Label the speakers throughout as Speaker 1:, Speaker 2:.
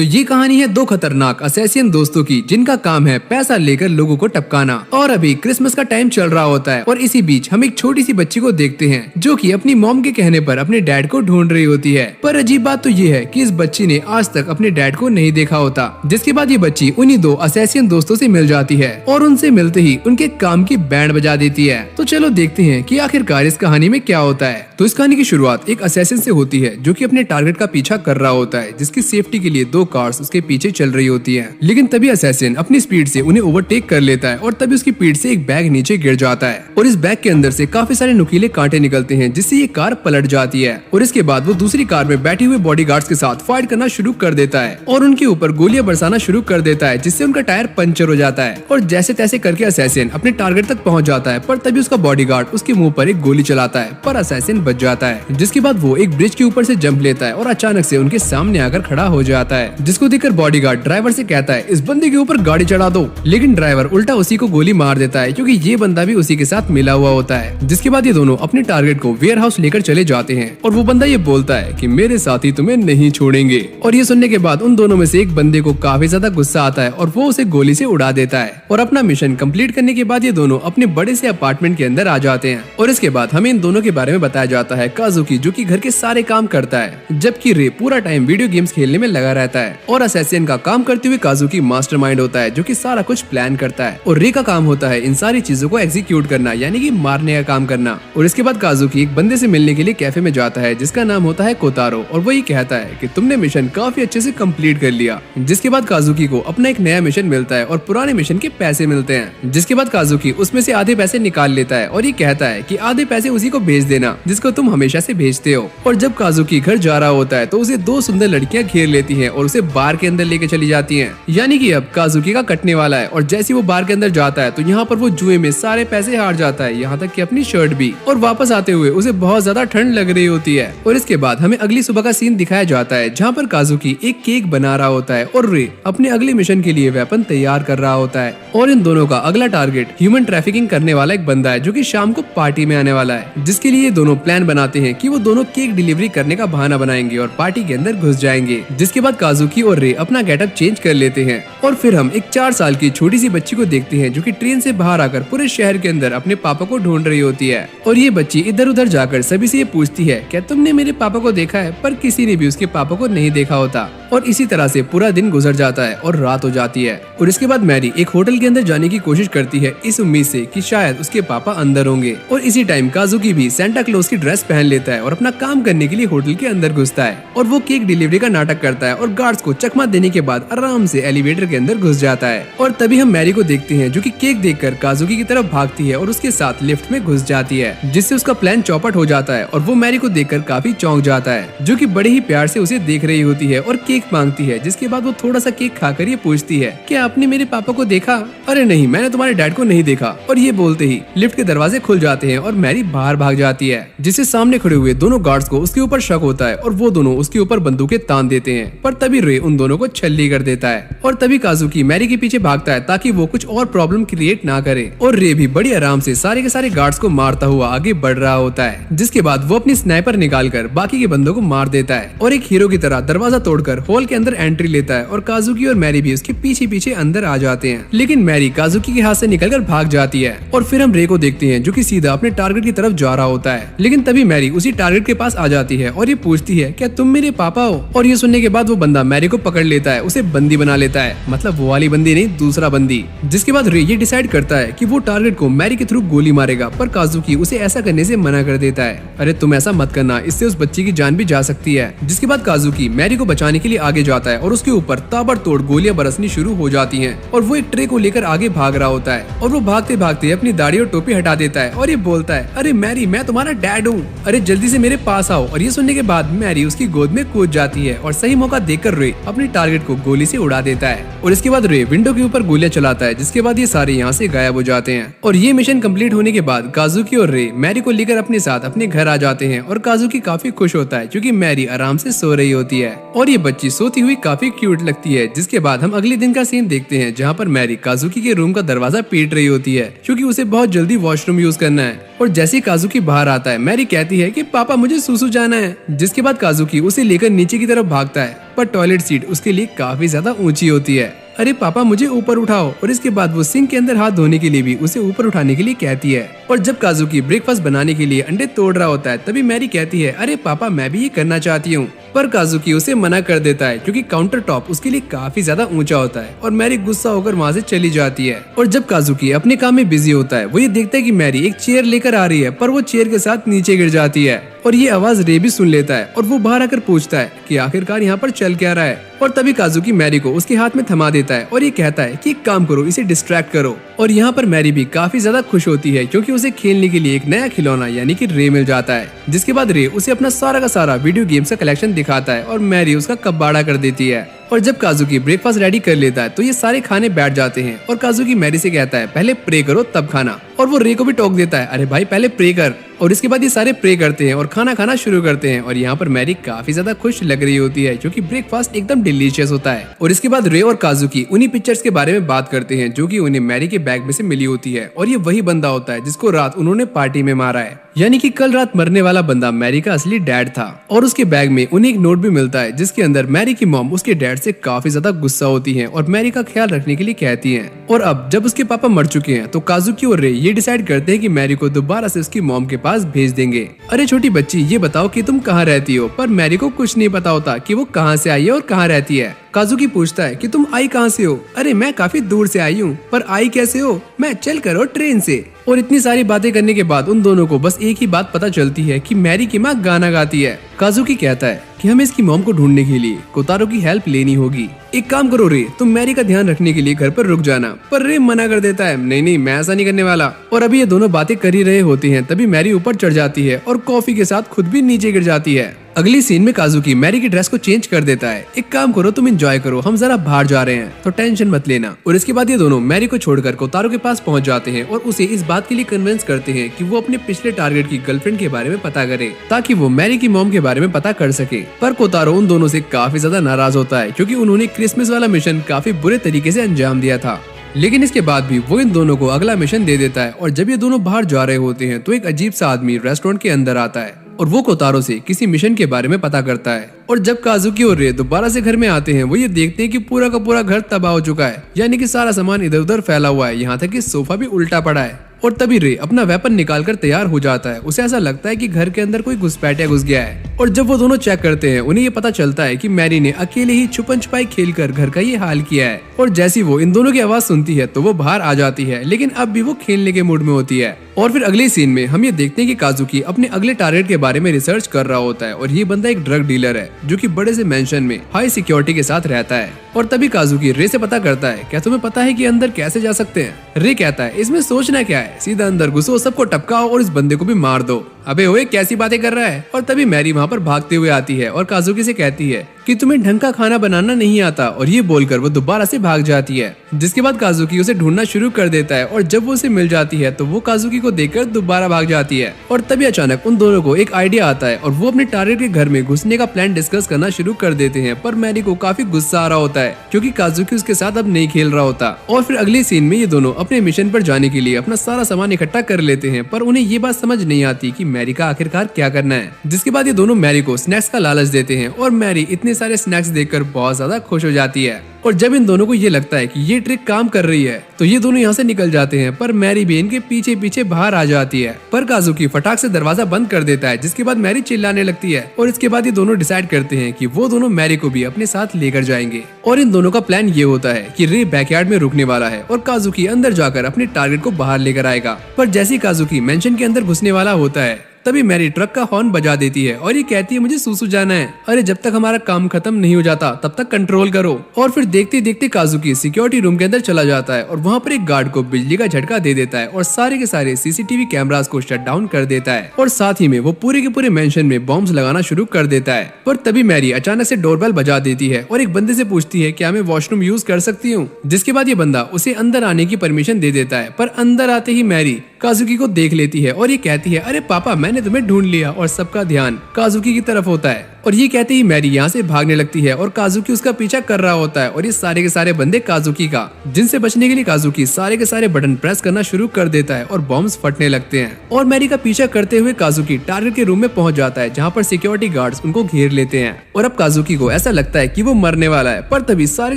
Speaker 1: तो ये कहानी है दो खतरनाक असैसियन दोस्तों की, जिनका काम है पैसा लेकर लोगों को टपकाना। और अभी क्रिसमस का टाइम चल रहा होता है और इसी बीच हम एक छोटी सी बच्ची को देखते हैं जो कि अपनी मॉम के कहने पर अपने डैड को ढूंढ रही होती है। पर अजीब बात तो ये है कि इस बच्ची ने आज तक अपने डैड को नहीं देखा होता। जिसके बाद ये बच्ची उन्हीं दो असैसियन दोस्तों से मिल जाती है और उनसे मिलते ही उनके काम की बैंड बजा देती है। तो चलो देखते हैं कि आखिरकार इस कहानी में क्या होता है। तो इस कहानी की शुरुआत एक असैसिन से होती है जो कि अपने टारगेट का पीछा कर रहा होता है, जिसकी सेफ्टी के लिए दो कार्स उसके पीछे चल रही होती हैं। लेकिन तभी असैसिन अपनी स्पीड से उन्हें ओवरटेक कर लेता है और तभी उसकी पीठ से एक बैग नीचे गिर जाता है और इस बैग के अंदर से काफी सारे नुकीले कांटे निकलते हैं, जिससे ये कार पलट जाती है। और इसके बाद वो दूसरी कार में बैठे हुए बॉडीगार्ड्स के साथ फाइट करना शुरू कर देता है और उनके ऊपर गोलियां बरसाना शुरू कर देता है, जिससे उनका टायर पंचर हो जाता है। और जैसे तैसे करके असैसिन अपने टारगेट तक पहुंच जाता है, पर तभी उसका बॉडीगार्ड उसके मुंह पर एक गोली चलाता है, पर असैसिन बच जाता है। जिसके बाद वो एक ब्रिज के ऊपर से जंप लेता है और अचानक से उनके सामने आकर खड़ा हो जाता है, जिसको देखकर बॉडीगार्ड ड्राइवर से कहता है इस बंदे के ऊपर गाड़ी चढ़ा दो। लेकिन ड्राइवर उल्टा उसी को गोली मार देता है, क्योंकि ये बंदा भी उसी के साथ मिला हुआ होता है। जिसके बाद ये दोनों अपने टारगेट को वेयर हाउस लेकर चले जाते हैं और वो बंदा ये बोलता है कि मेरे साथी तुम्हें नहीं छोड़ेंगे। और ये सुनने के बाद उन दोनों में से एक बंदे को काफी ज्यादा गुस्सा आता है और वो उसे गोली से उड़ा देता है। और अपना मिशन कंप्लीट करने के बाद ये दोनों अपने बड़े से अपार्टमेंट के अंदर आ जाते हैं। और इसके बाद हमें इन दोनों के बारे में बताया जाता है काजुकी, जो कि घर के सारे काम करता है, जबकि रे पूरा टाइम वीडियो गेम्स खेलने में लगा रहता है। और असैसिन का काम करते हुए काजुकी मास्टरमाइंड होता है, जो कि सारा कुछ प्लान करता है। और रे का काम होता है इन सारी चीजों को एग्जीक्यूट करना, यानी कि मारने का काम करना। और इसके बाद काजुकी एक बंदे से मिलने के लिए कैफे में जाता है, जिसका नाम होता है कोतारो। और वो ये कहता है कि तुमने मिशन काफी अच्छे से कंप्लीट कर लिया। जिसके बाद काजुकी को अपना एक नया मिशन मिलता है और पुराने मिशन के पैसे मिलते हैं। जिसके बाद काजुकी उसमें से आधे पैसे निकाल लेता है और ये कहता है कि आधे पैसे उसी को भेज देना जिसको तुम हमेशा से भेजते हो। और जब काजुकी घर जा रहा होता है तो उसे दो सुंदर लड़कियां घेर लेती हैं और उसे बार के अंदर लेके चली जाती हैं, यानी कि अब काजुकी का कटने वाला है। और जैसे वो बार के अंदर जाता है तो यहाँ पर वो जुए में सारे पैसे हार जाता है, यहाँ तक कि अपनी शर्ट भी। और वापस आते हुए उसे बहुत ज्यादा ठंड लग रही होती है। और इसके बाद हमें अगली सुबह का सीन दिखाया जाता है, जहाँ पर काजुकी एक केक बना रहा होता है और रे अपने अगले मिशन के लिए वेपन तैयार कर रहा होता है। और इन दोनों का अगला टारगेट ह्यूमन ट्रैफिकिंग करने वाला एक बंदा है, जो कि शाम को पार्टी में आने वाला है। जिसके लिए दोनों प्लान बनाते हैं कि वो दोनों केक डिलीवरी करने का बहाना बनाएंगे और पार्टी के अंदर घुस जाएंगे। जिसके बाद काजुकी और रे अपना गेटअप चेंज कर लेते हैं और फिर हम एक 4 साल की छोटी सी बच्ची को देखते हैं, जो कि ट्रेन से बाहर आकर पूरे शहर के अंदर अपने पापा को ढूंढ रही होती है। और ये बच्ची इधर उधर जाकर सभी से ये पूछती है क्या तुमने मेरे पापा को देखा है, पर किसी ने भी उसके पापा को नहीं देखा होता। और इसी तरह से पूरा दिन गुजर जाता है और रात हो जाती है। और इसके बाद मैरी एक होटल के अंदर जाने की कोशिश करती है, इस उम्मीद से कि शायद उसके पापा अंदर होंगे। और इसी टाइम काजुकी भी सेंटा क्लॉज की ड्रेस पहन लेता है और अपना काम करने के लिए होटल के अंदर घुसता है। और वो केक डिलीवरी का नाटक करता है और गार्ड्स को चकमा देने के बाद आराम से एलिवेटर के अंदर घुस जाता है। और तभी हम मैरी को देखते हैं, जो कि केक देखकर काजुकी की तरफ भागती है और उसके साथ लिफ्ट में घुस जाती है, जिससे उसका प्लान चौपट हो जाता है। और वो मैरी को देखकर काफी चौंक जाता है, जो कि बड़े ही प्यार से उसे देख रही होती है और केक मांगती है। जिसके बाद वो थोड़ा सा केक खाकर ये पूछती है क्या आपने मेरे पापा को देखा? अरे नहीं, मैंने तुम्हारे डैड को नहीं देखा। और ये बोलते ही लिफ्ट के दरवाजे खुल जाते हैं और मैरी बाहर भाग जाती है, जिससे सामने खड़े हुए दोनों गार्ड्स को उसके ऊपर शक होता है और वो दोनों उसके ऊपर बंदूकें तान देते हैं। पर तभी रे उन दोनों को छल्ली कर देता है और तभी काजुकी मैरी के पीछे भागता है ताकि वो कुछ और प्रॉब्लम क्रिएट ना करे। और रे भी बड़ी आराम से सारे के सारे गार्ड्स को मारता हुआ आगे बढ़ रहा होता है। जिसके बाद वो अपनी स्नाइपर निकालकर बाकी के बंदों को मार देता है और एक हीरो की तरह दरवाजा तोड़कर हॉल के अंदर एंट्री लेता है। और काजुकी और मैरी भी उसके पीछे पीछे अंदर आ जाते हैं, लेकिन मैरी काजुकी के हाथ से निकलकर भाग जाती है। और फिर हम रे को देखते हैं, जो कि सीधा अपने टारगेट की तरफ जा रहा होता है। लेकिन तभी मैरी उसी टारगेट के पास आ जाती है और ये पूछती है क्या तुम मेरे पापा हो? और ये सुनने के बाद वो बंदा मैरी को पकड़ लेता है, उसे बंदी बना लेता है, मतलब वो वाली बंदी नहीं, दूसरा बंदी। जिसके बाद रे ये डिसाइड करता है कि वो टारगेट को मैरी के थ्रू गोली मारेगा, पर काजुकी उसे ऐसा करने से मना कर देता है। अरे तुम ऐसा मत करना, इससे उस बच्ची की जान भी जा सकती है। जिसके बाद काजुकी मैरी को बचाने के लिए आगे जाता है और उसके ऊपर ताबड़तोड़ गोलियां बरसनी शुरू हो जाती हैं। और वो एक ट्रे को लेकर आगे भाग रहा होता है और वो भागते भागते अपनी दाढ़ी और टोपी हटा देता है और ये बोलता है अरे मैरी, मैं तुम्हारा डैड हूँ, अरे जल्दी से मेरे पास आओ। और ये सुनने के बाद मैरी उसकी गोद में कूद जाती है और सही मौका देखकर रे अपने टारगेट को गोली से उड़ा देता है। और इसके बाद रे विंडो के ऊपर गोलियां चलाता है, जिसके बाद ये सारे यहाँ से गायब हो जाते हैं। और ये मिशन कंप्लीट होने के बाद काजुकी और रे मैरी को लेकर अपने साथ अपने घर आ जाते हैं और काजुकी काफी खुश होता है, क्योंकि मैरी आराम से सो रही होती है और ये बच्ची सोती हुई काफी क्यूट लगती है। जिसके बाद हम अगले दिन का सीन देखते हैं, जहाँ पर मैरी काजुकी के रूम का दरवाजा पीट रही होती है, क्योंकि उसे बहुत जल्दी वॉशरूम यूज करना है। और जैसे ही काजुकी बाहर आता है, मैरी कहती है कि पापा मुझे सुसु जाना है। जिसके बाद काजुकी उसे लेकर नीचे की तरफ भागता है, पर टॉयलेट सीट उसके लिए काफी ज्यादा ऊंची होती है। अरे पापा मुझे ऊपर उठाओ, और इसके बाद वो सिंक के अंदर हाथ धोने के लिए भी उसे ऊपर उठाने के लिए कहती है। और जब काजुकी ब्रेकफास्ट बनाने के लिए अंडे तोड़ रहा होता है तभी मैरी कहती है अरे पापा मैं भी ये करना चाहती हूँ, पर काजुकी उसे मना कर देता है क्योंकि काउंटर टॉप उसके लिए काफी ज्यादा ऊंचा होता है और मैरी गुस्सा होकर वहाँ से चली जाती है। और जब काजुकी अपने काम में बिजी होता है वो ये देखता है कि मैरी एक चेयर लेकर आ रही है, पर वो चेयर के साथ नीचे गिर जाती है और ये आवाज रे भी सुन लेता है और वो बाहर आकर पूछता है कि आखिरकार यहाँ पर चल क्या रहा है। और तभी काजुकी मैरी को उसके हाथ में थमा देता है और ये कहता है कि एक काम करो, इसे डिस्ट्रैक्ट करो। और यहाँ पर मैरी भी काफी ज्यादा खुश होती है क्योंकि उसे खेलने के लिए एक नया खिलौना यानी कि रे मिल जाता है, जिसके बाद रे उसे अपना सारा का सारा वीडियो गेम्स का कलेक्शन दिखाता है और मैरी उसका कबाड़ा कर देती है। और जब काजुकी ब्रेकफास्ट रेडी कर लेता है तो ये सारे खाने बैठ जाते हैं और काजुकी मैरी से कहता है पहले प्रे करो तब खाना, और वो रे को भी टोक देता है अरे भाई पहले प्रे कर। और इसके बाद ये सारे प्रे करते हैं और खाना खाना शुरू करते हैं। और यहाँ पर मैरी काफी ज्यादा खुश लग रही होती है क्योंकि ब्रेकफास्ट एकदम डिलीशियस होता है। और इसके बाद रे और काजुकी उन्हीं पिक्चर्स के बारे में बात करते हैं जो कि उन्हें मैरी के बैग में से मिली होती है, और ये वही बंदा होता है जिसको रात उन्होंने पार्टी में मारा है, यानी कि कल रात मरने वाला बंदा मैरी का असली डैड था। और उसके बैग में उन्हें एक नोट भी मिलता है जिसके अंदर मैरी की मॉम उसके डैड से काफी ज्यादा गुस्सा होती है और मैरी का ख्याल रखने के लिए कहती है। और अब जब उसके पापा मर चुके हैं तो काजुकी और रे ये डिसाइड करते हैं कि मैरी को दोबारा से उसकी मॉम के पास भेज देंगे। अरे छोटी बच्ची ये बताओ कि तुम कहाँ रहती हो, पर मैरी को कुछ नहीं पता होता कि वो कहाँ से आई है और कहाँ रहती है। काजुकी पूछता है कि तुम आई कहाँ से हो। अरे मैं काफी दूर से आई हूँ, पर आई कैसे हो। मैं चल कर हो ट्रेन से। और इतनी सारी बातें करने के बाद उन दोनों को बस एक ही बात पता चलती है कि मैरी की माँ गाना गाती है। काजुकी कहता है कि हमें इसकी मॉम को ढूंढने के लिए कोतारो की हेल्प लेनी होगी। एक काम करो रे, तुम मैरी का ध्यान रखने के लिए घर पर रुक जाना। पर रे मना कर देता है नहीं नहीं मैं ऐसा नहीं करने वाला। और अभी ये दोनों बातें कर ही रहे होते हैं तभी मैरी ऊपर चढ़ जाती है और कॉफी के साथ खुद भी नीचे गिर जाती है। अगली सीन में काजुकी मैरी की ड्रेस को चेंज कर देता है। एक काम करो तुम एंजॉय करो, हम जरा बाहर जा रहे हैं तो टेंशन मत लेना। और इसके बाद ये दोनों मैरी को छोड़कर कोतारो के पास पहुंच जाते हैं और उसे इस बात के लिए कन्विंस करते हैं कि वो अपने पिछले टारगेट की गर्लफ्रेंड के बारे में पता करे ताकि वो मैरी की मॉम के बारे में पता कर सके। पर कोतारो उन दोनों से काफी ज्यादा नाराज होता है क्योंकि उन्होंने क्रिसमस वाला मिशन काफी बुरे तरीके से अंजाम दिया था। लेकिन इसके बाद भी वो इन दोनों को अगला मिशन दे देता है। और जब ये दोनों बाहर जा रहे होते हैं तो एक अजीब सा आदमी रेस्टोरेंट के अंदर आता है और वो कोतारो से किसी मिशन के बारे में पता करता है। और जब काजुकी और रे दोबारा से घर में आते हैं वो ये देखते हैं कि पूरा का पूरा घर तबाह हो चुका है, यानी कि सारा सामान इधर उधर फैला हुआ है, यहाँ तक कि सोफा भी उल्टा पड़ा है। और तभी रे अपना वेपन निकालकर तैयार हो जाता है। उसे ऐसा लगता है कि घर के अंदर कोई घुसपैठिया घुस गया है। और जब वो दोनों चेक करते हैं उन्हें ये पता चलता है कि मैरी ने अकेले ही छुपन छुपाई खेलकर घर का ये हाल किया है। और जैसी वो इन दोनों की आवाज सुनती है तो वो बाहर आ जाती है, लेकिन अब भी वो खेलने के मूड में होती है। और फिर अगले सीन में हम ये देखते हैं कि काजुकी अपने अगले टारगेट के बारे में रिसर्च कर रहा होता है और ये बंदा एक ड्रग डीलर है जो कि बड़े से मेंशन में हाई सिक्योरिटी के साथ रहता है। और तभी काजुकी रे से पता करता है क्या तुम्हें पता है कि अंदर कैसे जा सकते हैं। रे कहता है इसमें सोचना क्या है, सीधा अंदर घुसो, सबको टपकाओ और इस बंदे को भी मार दो। अबे ओए कैसी बातें कर रहा है। और तभी मैरी वहाँ पर भागते हुए आती है और काजुकी से कहती है कि तुम्हें ढंग का खाना बनाना नहीं आता, और ये बोलकर वो दोबारा से भाग जाती है। जिसके बाद काजुकी उसे ढूंढना शुरू कर देता है और जब वो उसे मिल जाती है तो वो काजुकी को देखकर दोबारा भाग जाती है। और तभी अचानक उन दोनों को एक आइडिया आता है और वो अपने टारगेट के घर में घुसने का प्लान डिस्कस करना शुरू कर देते हैं। पर मैरी को काफी गुस्सा आ रहा होता है क्योंकि काजुकी उसके साथ अब नहीं खेल रहा होता। और फिर अगले सीन में ये दोनों अपने मिशन पर जाने के लिए अपना सारा सामान इकट्ठा कर लेते हैं, पर उन्हें ये बात समझ नहीं आती कि मैरी का आखिरकार क्या करना है। जिसके बाद ये दोनों मैरी को स्नैक्स का लालच देते हैं और मैरी इतने सारे स्नैक्स देखकर बहुत ज्यादा खुश हो जाती है। और जब इन दोनों को ये लगता है कि ये ट्रिक काम कर रही है तो ये दोनों यहाँ से निकल जाते हैं, पर मैरी भी इनके पीछे पीछे बाहर आ जाती है। पर काजुकी फटाक से दरवाजा बंद कर देता है, जिसके बाद मैरी चिल्लाने लगती है। और इसके बाद ये दोनों डिसाइड करते हैं कि वो दोनों मैरी को भी अपने साथ लेकर जाएंगे। और इन दोनों का प्लान ये होता है कि रे बैकयार्ड में रुकने वाला है और काजुकी अंदर जाकर अपने टारगेट को बाहर लेकर आएगा। पर जैसे ही काजुकी मेंशन के अंदर घुसने वाला होता है तभी मैरी ट्रक का हॉर्न बजा देती है और ये कहती है मुझे सूसू जाना है। अरे जब तक हमारा काम खत्म नहीं हो जाता तब तक कंट्रोल करो। और फिर देखते देखते काजुकी सिक्योरिटी रूम के अंदर चला जाता है और वहाँ पर एक गार्ड को बिजली का झटका दे देता है और सारे के सारे सीसीटीवी कैमरास को शट डाउन कर देता है। और साथ ही में वो पूरे के पूरे मेंशन में बॉम्ब्स लगाना शुरू कर देता है। पर तभी मैरी अचानक से डोरबेल बजा देती है और एक बंदे से पूछती है क्या मैं वॉशरूम यूज कर सकती हूँ। जिसके बाद ये बंदा उसे अंदर आने की परमिशन दे देता है। पर अंदर आते ही मैरी काजुकी को देख लेती है और ये कहती है अरे पापा मैंने तुम्हें ढूंढ लिया। और सबका ध्यान काजुकी की तरफ होता है। और ये कहते ही मैरी यहाँ से भागने लगती है और काजुकी उसका पीछा कर रहा होता है और ये सारे के सारे बंदे काजुकी का, जिनसे बचने के लिए काजुकी सारे के सारे बटन प्रेस करना शुरू कर देता है और बॉम्ब्स फटने लगते हैं। और मैरी का पीछा करते हुए काजुकी टारगेट के रूम में पहुंच जाता है, जहाँ पर सिक्योरिटी गार्ड्स उनको घेर लेते हैं। और अब काजुकी को ऐसा लगता है कि वो मरने वाला है, पर तभी सारे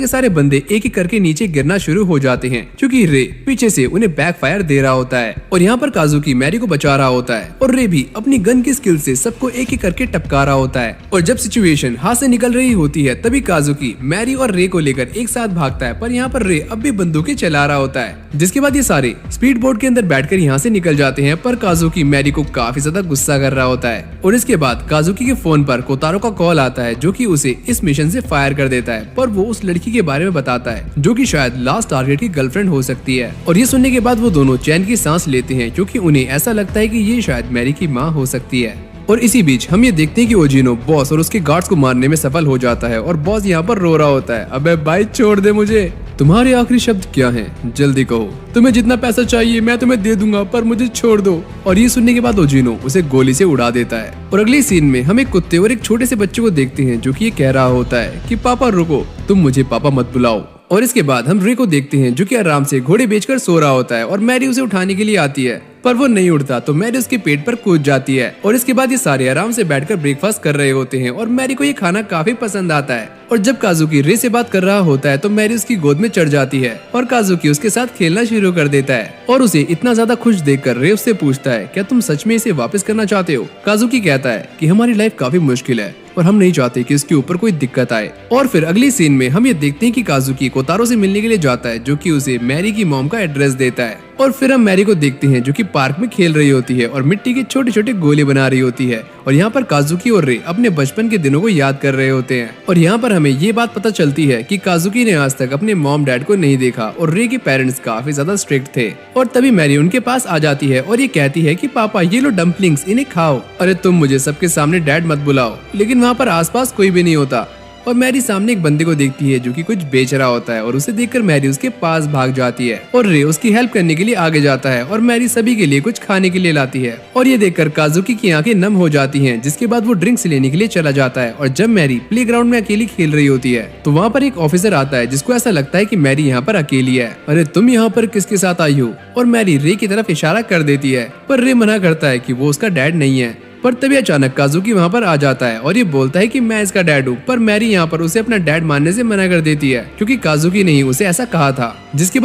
Speaker 1: के सारे बंदे एक एक करके नीचे गिरना शुरू हो जाते हैं, क्योंकि रे पीछे से उन्हें बैकफायर दे रहा होता है। और यहाँ पर काजुकी मैरी को बचा रहा होता है और रे भी अपनी गन की स्किल से सबको एक एक करके टपका रहा होता है। और जब सिचुएशन हाथ से निकल रही होती है तभी काजुकी मैरी और रे को लेकर एक साथ भागता है, पर यहाँ पर रे अब भी बंदूकें चला रहा होता है। जिसके बाद ये सारे स्पीड बोट के अंदर बैठकर यहाँ से निकल जाते हैं, पर काजुकी मैरी को काफी ज्यादा गुस्सा कर रहा होता है। और इसके बाद काजुकी के फोन पर कोतारो का कॉल आता है, जो कि उसे इस मिशन से फायर कर देता है, पर वो उस लड़की के बारे में बताता है जो कि शायद लास्ट टारगेट की गर्लफ्रेंड हो सकती है। और ये सुनने के बाद वो दोनों चैन की सांस लेते हैं, क्योंकि उन्हें ऐसा लगता है कि ये शायद मैरी की माँ हो सकती है। और इसी बीच हम ये देखते हैं कि ओजिनो बॉस और उसके गार्ड्स को मारने में सफल हो जाता है और बॉस यहाँ पर रो रहा होता है, अबे भाई छोड़ दे मुझे। तुम्हारे आखिरी शब्द क्या हैं? जल्दी कहो। तुम्हें जितना पैसा चाहिए मैं तुम्हें दे दूंगा, पर मुझे छोड़ दो। और ये सुनने के बाद ओजिनो उसे गोली से उड़ा देता है। और अगले सीन में हम एक कुत्ते और एक छोटे से बच्चे को देखते हैं, जो कि ये कह रहा होता है कि पापा रुको, तुम मुझे पापा मत बुलाओ। और इसके बाद हम रे को देखते हैं, जो कि आराम से घोड़े बेचकर सो रहा होता है और मैरी उसे उठाने के लिए आती है, पर वो नहीं उठता तो मैरी उसके पेट पर कूद जाती है। और इसके बाद ये सारे आराम से बैठकर ब्रेकफास्ट कर रहे होते हैं और मैरी को ये खाना काफी पसंद आता है। और जब काजुकी रे से बात कर रहा होता है तो मैरी उसकी गोद में चढ़ जाती है और काजुकी उसके साथ खेलना शुरू कर देता है। और उसे इतना ज्यादा खुश देखकर रे उससे पूछता है, क्या तुम सच में इसे वापस करना चाहते हो? काजुकी कहता है कि हमारी लाइफ काफी मुश्किल है और हम नहीं चाहते कि इसके ऊपर कोई दिक्कत आए। और फिर अगली सीन में हम ये देखते हैं कि काजुकी कोतारो से मिलने के लिए जाता है, जो कि उसे मैरी की मॉम का एड्रेस देता है। और फिर हम मैरी को देखते हैं, जो कि पार्क में खेल रही होती है और मिट्टी के छोटे छोटे गोले बना रही होती है। और यहाँ पर काजुकी और रे अपने बचपन के दिनों को याद कर रहे होते हैं। और यहाँ पर हमें ये बात पता चलती है कि काजुकी ने आज तक अपने मॉम डैड को नहीं देखा और रे के पेरेंट्स काफी ज्यादा स्ट्रिक्ट थे। और तभी मैरी उनके पास आ जाती है और ये कहती है कि पापा ये लो डम्पलिंग्स, इन्हें खाओ। अरे तुम मुझे सबके सामने डैड मत बुलाओ। लेकिन वहाँ पर आसपास कोई भी नहीं होता और मैरी सामने एक बंदे को देखती है, जो कि कुछ बेच रहा होता है और उसे देखकर मैरी उसके पास भाग जाती है और रे उसकी हेल्प करने के लिए आगे जाता है और मैरी सभी के लिए कुछ खाने के लिए लाती है। और ये देखकर काजुकी की आंखें नम हो जाती हैं, जिसके बाद वो ड्रिंक्स लेने के लिए चला जाता है। और जब मैरी प्लेग्राउंड में अकेली खेल रही होती है तो वहाँ पर एक ऑफिसर आता है, जिसको ऐसा लगता है कि मैरी यहाँ पर अकेली है। अरे तुम यहाँ पर किसके साथ आई हो? और मैरी रे की तरफ इशारा कर देती है, पर रे मना करता है कि वो उसका डैड नहीं है। पर तभी अचानक काजुकी वहाँ पर आ जाता है और ये बोलता है कि मैं इसका डैड हूँ, पर मैरी यहाँ पर उसे अपना डैड मानने से मना कर देती है, क्योंकि काजुकी ने ही उसे ऐसा कहा था। जिसके बाद